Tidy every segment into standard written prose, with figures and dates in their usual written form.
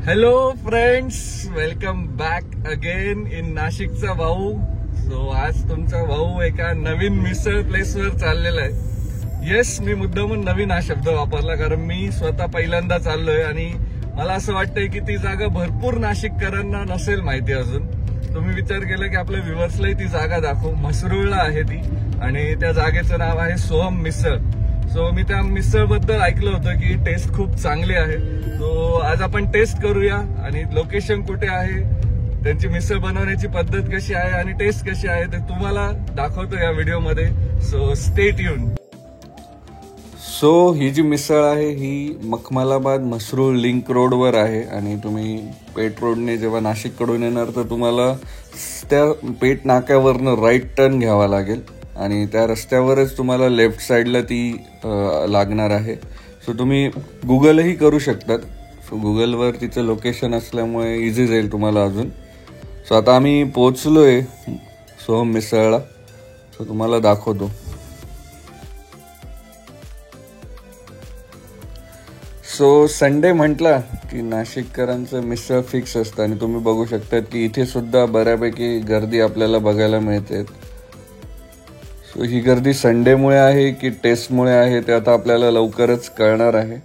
Hello friends, welcome back again in नाशिकचा भाऊ. So आज तुमचा भाऊ एका नवीन मिसळ प्लेसवर चाललेला आहे. येस, मी मुद्दामून नवीन हा शब्द वापरला कारण मी स्वतः पहिल्यांदा चाललोय आणि मला असं वाटतंय की ती जागा भरपूर नाशिककरांना नसेल माहिती अजून. तुम्ही विचार केला की आपल्या व्ह्युअर्सलाही ती जागा दाखवू. म्हसरूळला आहे ती आणि त्या जागेचं नाव आहे सोहम मिसळ. सो मी त्या मिसळ बद्दल ऐकलं होतं की टेस्ट खूप चांगली आहे. सो आज आपण टेस्ट करूया आणि लोकेशन कुठे आहे, त्यांची मिसळ बनवण्याची पद्धत कशी आहे आणि टेस्ट कशी आहे ते तुम्हाला दाखवतो या व्हिडिओमध्ये. So stay tune. सो ही जी मिसळ आहे ही मखमलाबाद म्हसरूळ लिंक रोडवर आहे आणि तुम्ही पेठ रोडने जेव्हा नाशिककडून येणार तर तुम्हाला त्या पेठ नाक्यावरनं राईट टर्न घ्यावा लागेल आणि त्या रस्त्यावरच तुम्हाला लेफ्ट साईडला ती लागणार आहे. सो तुम्ही गुगलही करू शकतात. सो गुगलवर तिचं लोकेशन असल्यामुळे इझी जाईल तुम्हाला अजून. सो आता आम्ही पोहोचलोय सोहम मिसळला. सो तुम्हाला दाखवतो. सो संडे म्हटला की नाशिककरांचं मिसळ फिक्स असतं आणि तुम्ही बघू शकतात की इथे सुद्धा बऱ्यापैकी गर्दी आपल्याला बघायला मिळते. सो ही गर्दी संडेमुळे आहे की टेस्टमुळे आहे ते आता आपल्याला लवकरच कळणार आहे.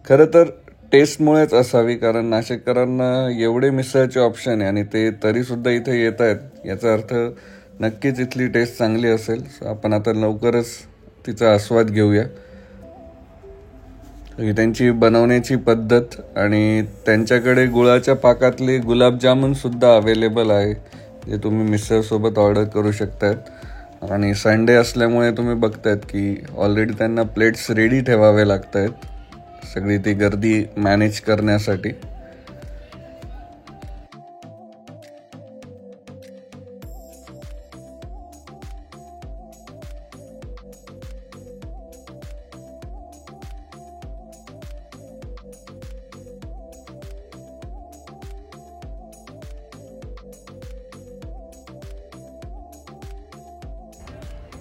खरं तर टेस्टमुळेच असावी कारण नाशिककरांना एवढे मिसळचे ऑप्शन आहे आणि ते तरी सुद्धा इथे येत आहेत, याचा अर्थ नक्कीच इथली टेस्ट चांगली असेल. सो आपण आता लवकरच तिचा आस्वाद घेऊया. त्यांची बनवण्याची पद्धत आणि त्यांच्याकडे गुळाच्या पाकातले गुलाबजामुन सुद्धा अवेलेबल आहे जे तुम्ही मिसळ सोबत ऑर्डर करू शकतात. आणि संडे असल्यामुळे तुम्ही बघतायत की ऑलरेडी त्यांना प्लेट्स रेडी ठेवावे लागत आहेत सगळी ती गर्दी मॅनेज करण्यासाठी.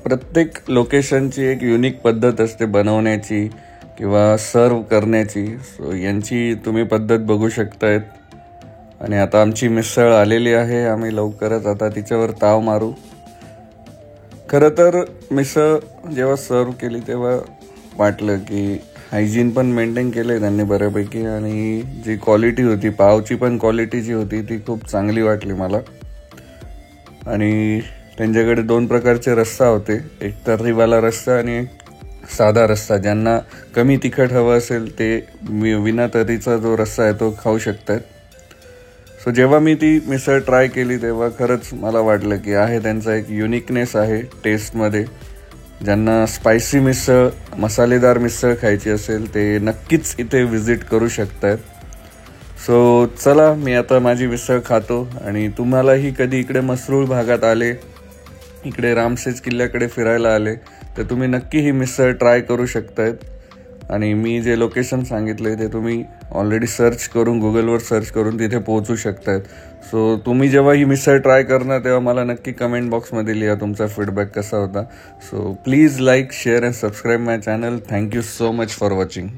प्रत्येक लोकेशनची एक युनिक पद्धत असते बनवण्याची किंवा सर्व करण्याची. सो यांची तुम्ही पद्धत बघू शकतायत. आणि आता आमची मिसळ आलेली आहे. आम्ही लवकरच आता तिच्यावर ताव मारू. खरं तर मिसळ जेव्हा सर्व केली तेव्हा वाटलं की हायजीन पण मेंटेन केले त्यांनी बऱ्यापैकी आणि जी क्वालिटी होती, पावची पण क्वालिटी जी होती ती खूप चांगली वाटली मला. आणि त्यांच्याकडे 2 प्रकारचे रस्सा होते, एक तर्रीवाला रस्सा आणि एक साधा रस्सा. ज्यांना कमी तिखट हवं असेल ते विना तर्रीचा जो रस्सा आहे तो खाऊ शकतात. सो जेव्हा मी ती मिसळ ट्राय केली तेव्हा खरंच मला वाटलं की आहे त्यांचा एक युनिकनेस आहे टेस्टमध्ये. ज्यांना स्पायसी मिसळ, मसालेदार मिसळ खायची असेल ते नक्कीच इथे व्हिजिट करू शकतात. सो चला, मी आता माझी मिसळ खातो आणि तुम्हालाही कधी इकडे म्हसरूळ भागात आले, इकडे रामशेज किल्ल्याकडे फिरायला आले तर तुम्ही नक्की ही मिसळ ट्राय करू शकतायत. आणि मी जे लोकेशन सांगितलंय ते तुम्ही ऑलरेडी सर्च करून, गुगलवर सर्च करून तिथे पोहोचू शकतायत. सो तुम्ही जेव्हा ही मिसळ ट्राय करणार तेव्हा मला नक्की कमेंट बॉक्समध्ये लिहा तुमचा फीडबॅक कसा होता. So please like, share and subscribe my channel. Thank you so much for watching.